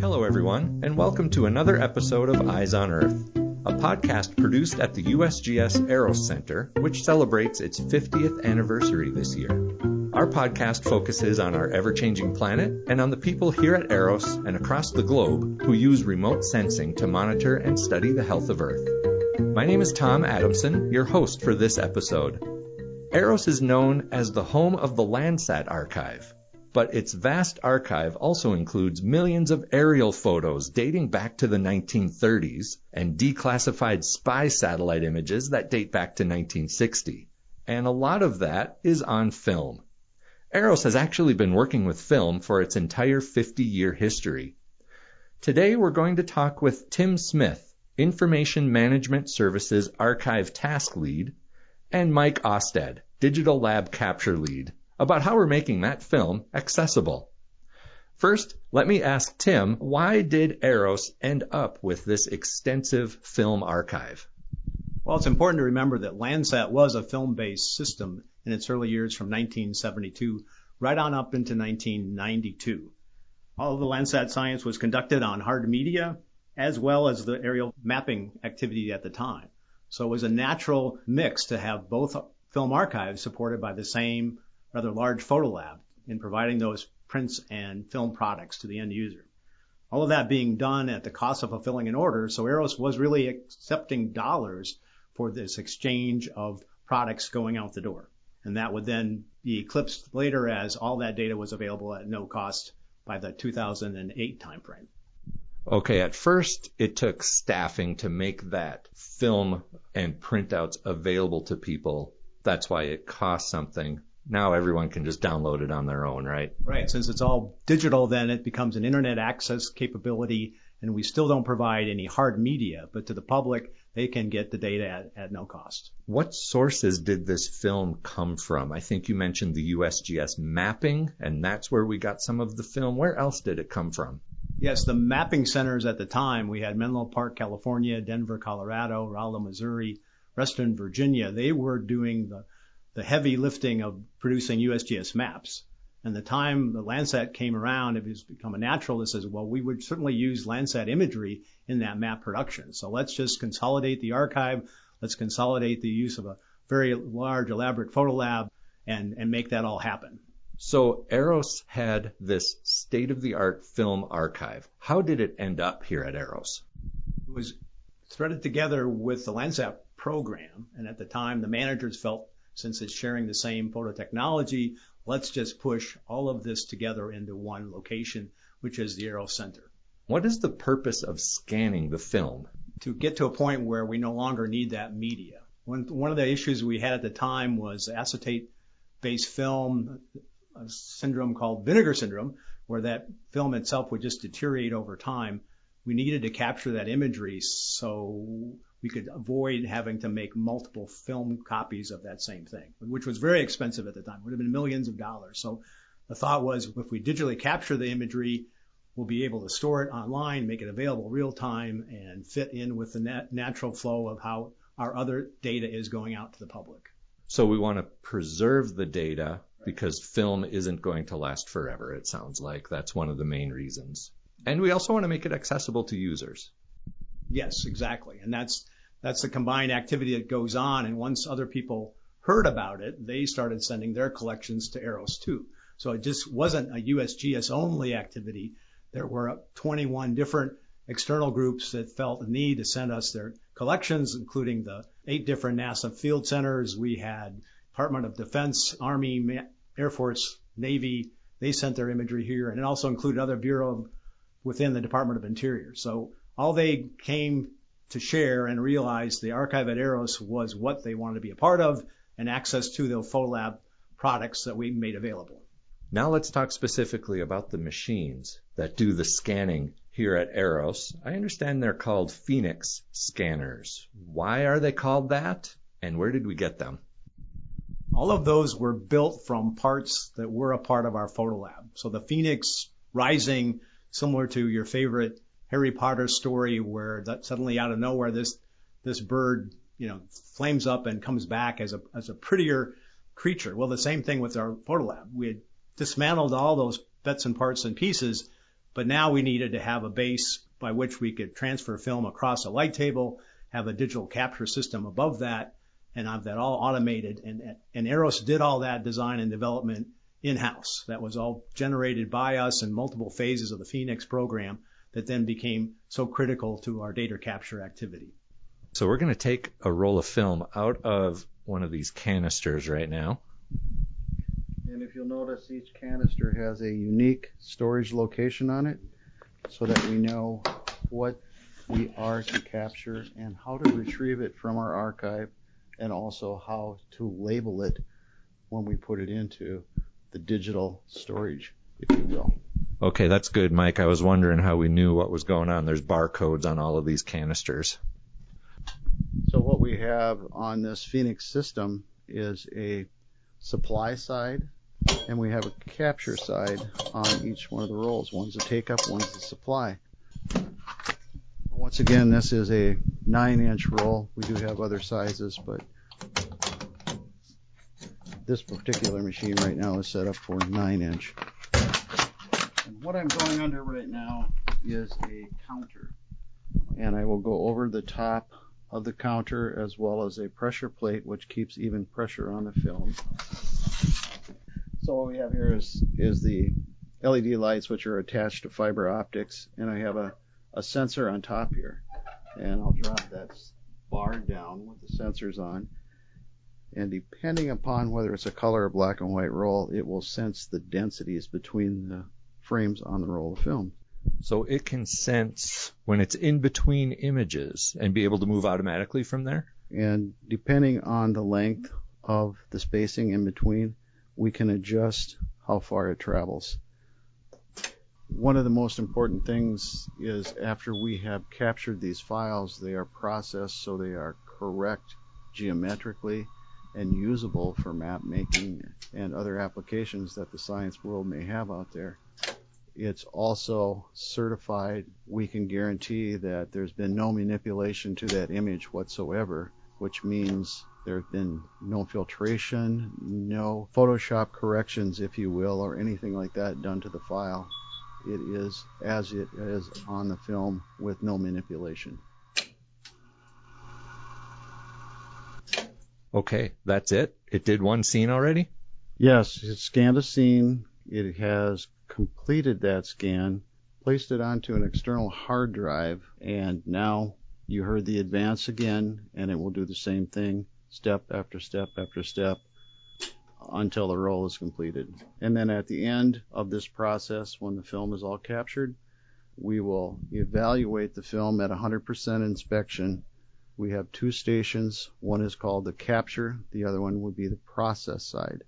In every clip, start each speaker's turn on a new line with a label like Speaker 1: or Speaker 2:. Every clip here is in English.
Speaker 1: Hello, everyone, and welcome to another episode of Eyes on Earth, a podcast produced at the USGS EROS Center, which celebrates its 50th anniversary this year. Our podcast focuses on our ever-changing planet and on the people here at EROS and across the globe who use remote sensing to monitor and study the health of Earth. My name is Tom Adamson, your host for this episode. EROS is known as the home of the Landsat archive, but its vast archive also includes millions of aerial photos dating back to the 1930s and declassified spy satellite images that date back to 1960. And a lot of that is on film. EROS has actually been working with film for its entire 50-year history. Today we're going to talk with Tim Smith, Information Management Services Archive Task Lead, and Mike Osted, Digital Lab Capture Lead, about how we're making that film accessible. First, let me ask Tim, why did EROS end up with this extensive film archive?
Speaker 2: Well, it's important to remember that Landsat was a film-based system in its early years from 1972 right on up into 1992. All of the Landsat science was conducted on hard media as well as the aerial mapping activity at the time. So it was a natural mix to have both film archives supported by the same rather large photo lab in providing those prints and film products to the end user. All of that being done at the cost of fulfilling an order, so EROS was really accepting dollars for this exchange of products going out the door. And that would then be eclipsed later as all that data was available at no cost by the 2008 timeframe.
Speaker 1: Okay, at first it took staffing to make that film and printouts available to people. That's why it cost something. Now everyone can just download it on their own, right?
Speaker 2: Right. Since it's all digital, then it becomes an internet access capability, and we still don't provide any hard media, but to the public, they can get the data at no cost.
Speaker 1: What sources did this film come from? I think you mentioned the USGS mapping, and that's where we got some of the film. Where else did it come from?
Speaker 2: Yes, the mapping centers at the time, we had Menlo Park, California, Denver, Colorado, Raleigh, Missouri, Reston, Virginia. They were doing the heavy lifting of producing USGS maps. And the time the Landsat came around, it has become a natural that says, well, we would certainly use Landsat imagery in that map production. So let's just consolidate the archive. Let's consolidate the use of a very large, elaborate photo lab and make that all happen.
Speaker 1: So EROS had this state-of-the-art film archive. How did it end up here at EROS?
Speaker 2: It was threaded together with the Landsat program. And at the time, the managers felt, since it's sharing the same photo technology, let's just push all of this together into one location, which is the EROS Center.
Speaker 1: What is the purpose of scanning the film?
Speaker 2: To get to a point where we no longer need that media. One of the issues we had at the time was acetate-based film, a syndrome called vinegar syndrome, where that film itself would just deteriorate over time. We needed to capture that imagery so we could avoid having to make multiple film copies of that same thing, which was very expensive at the time. It would have been millions of dollars. So the thought was, if we digitally capture the imagery, we'll be able to store it online, make it available real time, and fit in with the natural flow of how our other data is going out to the public.
Speaker 1: So we want to preserve the data because film isn't going to last forever, it sounds like. That's one of the main reasons. And we also want to make it accessible to users.
Speaker 2: Yes, exactly. And that's the combined activity that goes on. And once other people heard about it, they started sending their collections to EROS too. So it just wasn't a USGS only activity. There were 21 different external groups that felt the need to send us their collections, including the 8 different NASA field centers. We had Department of Defense, Army, Air Force, Navy. They sent their imagery here, and it also included other bureaus within the Department of Interior. So all they came to share and realize the archive at EROS was what they wanted to be a part of and access to the photo lab products that we made available.
Speaker 1: Now let's talk specifically about the machines that do the scanning here at EROS. I understand they're called Phoenix scanners. Why are they called that, and where did we get them?
Speaker 2: All of those were built from parts that were a part of our photo lab. So the Phoenix rising, similar to your favorite Harry Potter story, where that suddenly out of nowhere this bird, flames up and comes back as a prettier creature. Well, the same thing with our photo lab. We had dismantled all those bits and parts and pieces, But now we needed to have a base by which we could transfer film across a light table, have a digital capture system above that, and have that all automated. And EROS did all that design and development in-house. That was all generated by us in multiple phases of the Phoenix program that then became so critical to our data capture activity.
Speaker 1: So we're going to take a roll of film out of one of these canisters right now.
Speaker 3: And if you'll notice, each canister has a unique storage location on it so that we know what we are to capture and how to retrieve it from our archive, and also how to label it when we put it into the digital storage, if you will.
Speaker 1: Okay, that's good, Mike. I was wondering how we knew what was going on. There's barcodes on all of these canisters.
Speaker 3: So what we have on this Phoenix system is a supply side, and we have a capture side on each one of the rolls. One's a take-up, one's a supply. Once again, this is a 9-inch roll. We do have other sizes, but this particular machine right now is set up for 9-inch. And what I'm going under right now is a counter. And I will go over the top of the counter as well as a pressure plate which keeps even pressure on the film. So what we have here is the LED lights which are attached to fiber optics, and I have a sensor on top here. And I'll drop that bar down with the sensors on. And depending upon whether it's a color or black and white roll, it will sense the densities between the frames on the roll of film.
Speaker 1: So it can sense when it's in between images and be able to move automatically from there?
Speaker 3: And depending on the length of the spacing in between, we can adjust how far it travels. One of the most important things is after we have captured these files, they are processed so they are correct geometrically and usable for map making and other applications that the science world may have out there. It's also certified. We can guarantee that there's been no manipulation to that image whatsoever, which means there have been no filtration, no Photoshop corrections, if you will, or anything like that done to the file. It is as it is on the film with no manipulation.
Speaker 1: Okay, that's it? It did one scene already?
Speaker 3: Yes, it scanned a scene. It has completed that scan, placed it onto an external hard drive, and now you heard the advance again, and it will do the same thing, step after step after step, until the roll is completed. And then at the end of this process, when the film is all captured, we will evaluate the film at 100% inspection. We have two stations. One is called the capture. The other one would be the process side.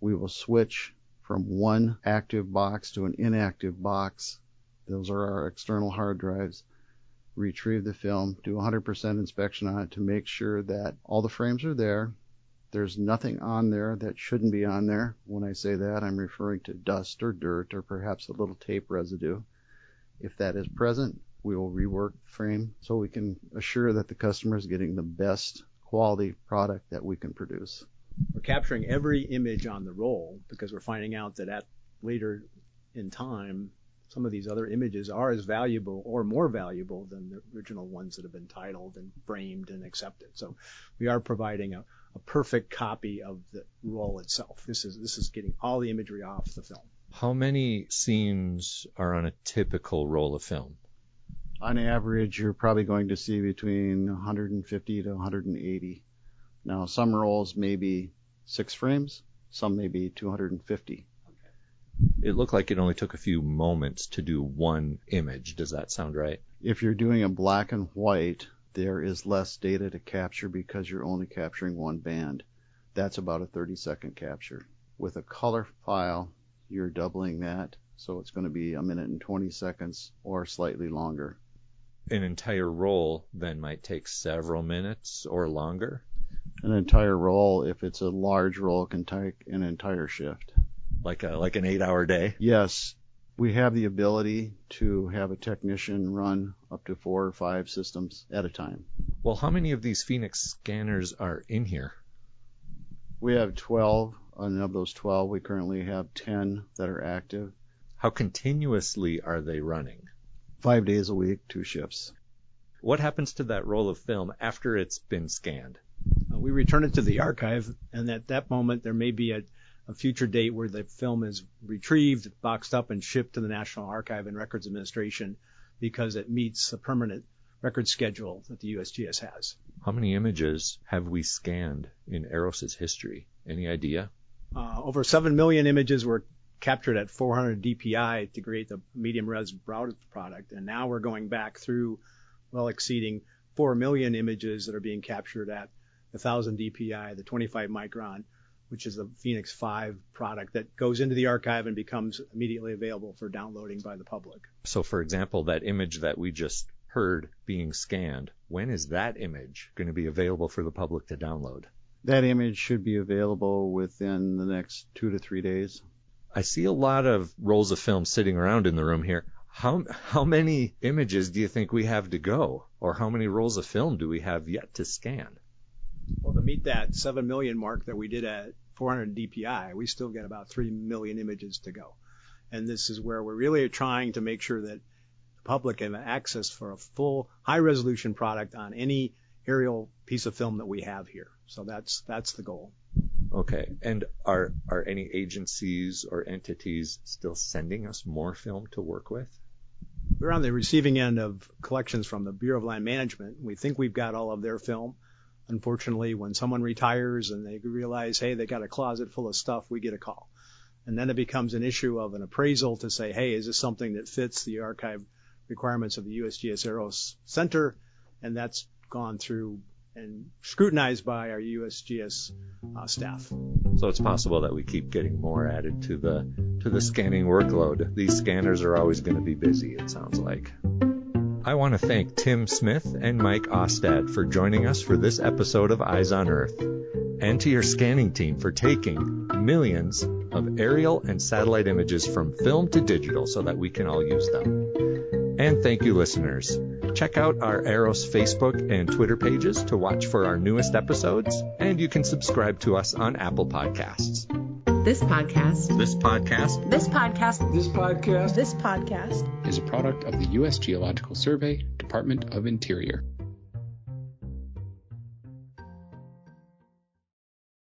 Speaker 3: We will switch from one active box to an inactive box. Those are our external hard drives. Retrieve the film, do 100% inspection on it to make sure that all the frames are there. There's nothing on there that shouldn't be on there. When I say that, I'm referring to dust or dirt or perhaps a little tape residue. If that is present, we will rework the frame so we can assure that the customer is getting the best quality product that we can produce.
Speaker 2: We're capturing every image on the roll because we're finding out that later in time, some of these other images are as valuable or more valuable than the original ones that have been titled and framed and accepted. So we are providing a perfect copy of the roll itself. This is getting all the imagery off the film.
Speaker 1: How many scenes are on a typical roll of film?
Speaker 3: On average, you're probably going to see between 150 to 180. Now, some rolls may be 6 frames, some may be 250.
Speaker 1: It looked like it only took a few moments to do one image. Does that sound right?
Speaker 3: If you're doing a black and white, there is less data to capture because you're only capturing one band. That's about a 30-second capture. With a color file, you're doubling that, so it's going to be 1 minute and 20 seconds or slightly longer.
Speaker 1: An entire roll then might take several minutes or longer?
Speaker 3: An entire roll, if it's a large roll, can take an entire shift.
Speaker 1: Like an 8-hour day?
Speaker 3: Yes. We have the ability to have a technician run up to 4 or 5 systems at a time.
Speaker 1: Well, how many of these Phoenix scanners are in here?
Speaker 3: We have 12, and of those 12, we currently have 10 that are active.
Speaker 1: How continuously are they running?
Speaker 3: 5 days a week, 2 shifts.
Speaker 1: What happens to that roll of film after it's been scanned?
Speaker 2: We return it to the archive, and at that moment there may be a future date where the film is retrieved, boxed up, and shipped to the National Archive and Records Administration because it meets a permanent record schedule that the USGS has.
Speaker 1: How many images have we scanned in EROS's history? Any idea?
Speaker 2: Over 7 million images were captured at 400 DPI to create the medium res browser product, and now we're going back through well exceeding 4 million images that are being captured at 1,000 DPI, the 25 micron, which is the Phoenix 5 product that goes into the archive and becomes immediately available for downloading by the public.
Speaker 1: So, for example, that image that we just heard being scanned, when is that image going to be available for the public to download?
Speaker 3: That image should be available within the next 2 to 3 days.
Speaker 1: I see a lot of rolls of film sitting around in the room here. How many images do you think we have to go? Or how many rolls of film do we have yet to scan?
Speaker 2: Well, to meet that 7 million mark that we did at 400 DPI, we still get about 3 million images to go. And this is where we're really trying to make sure that the public have access for a full high-resolution product on any aerial piece of film that we have here. So that's the goal.
Speaker 1: Okay. And are any agencies or entities still sending us more film to work with?
Speaker 2: We're on the receiving end of collections from the Bureau of Land Management. We think we've got all of their film. Unfortunately, when someone retires and they realize, hey, they got a closet full of stuff, we get a call. And then it becomes an issue of an appraisal to say, hey, is this something that fits the archive requirements of the USGS EROS Center? And that's gone through and scrutinized by our USGS staff.
Speaker 1: So it's possible that we keep getting more added to the scanning workload. These scanners are always going to be busy, it sounds like. I want to thank Tim Smith and Mike Ostad for joining us for this episode of Eyes on Earth, and to your scanning team for taking millions of aerial and satellite images from film to digital so that we can all use them. And thank you, listeners. Check out our EROS Facebook and Twitter pages to watch for our newest episodes, and you can subscribe to us on Apple Podcasts.
Speaker 4: This podcast
Speaker 5: is a product of the U.S. Geological Survey, Department of Interior.